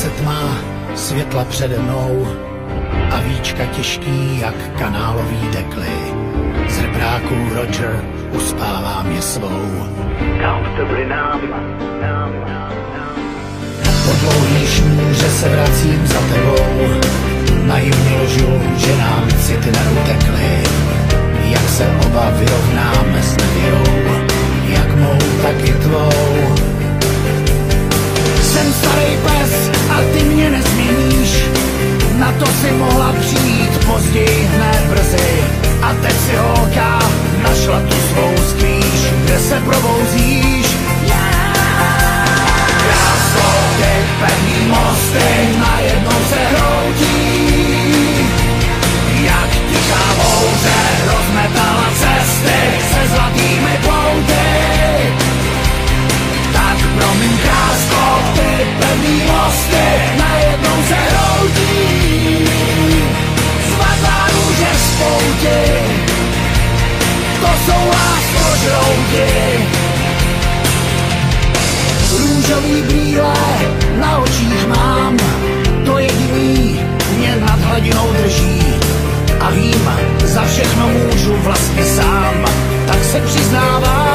se tma, světla přede mnou a víčka těžký jak kanálový dekly. Z rebráků Roger uspává mě svou. Comfortably nám. Po dlouhý šňůře se vracím za tebou, naivně lžu, že nám city neutekly. Jak se oba vyrovnáme s nevěrou, jak mou, tak i tvou. Jsem starý pes a ty mě nezměníš, na to si mohla přijít později, hned brzy. A teď si holka našla tu svou sklíž, kde se probouzíš. Krásko, ty pevný mosty najednou se hroutí, jak tichá bouře rozmetala cesty se zlatými plouty. Tak promiň, krásko, ty pevný mosty najednou se hroutí. Zlatá růže z pouti, to jsou láskožrouti. Růžový brýle na očích mám, to jediný mě nad hladinou drží. A vím, za všechno můžu vlastně sám, tak se přiznávám.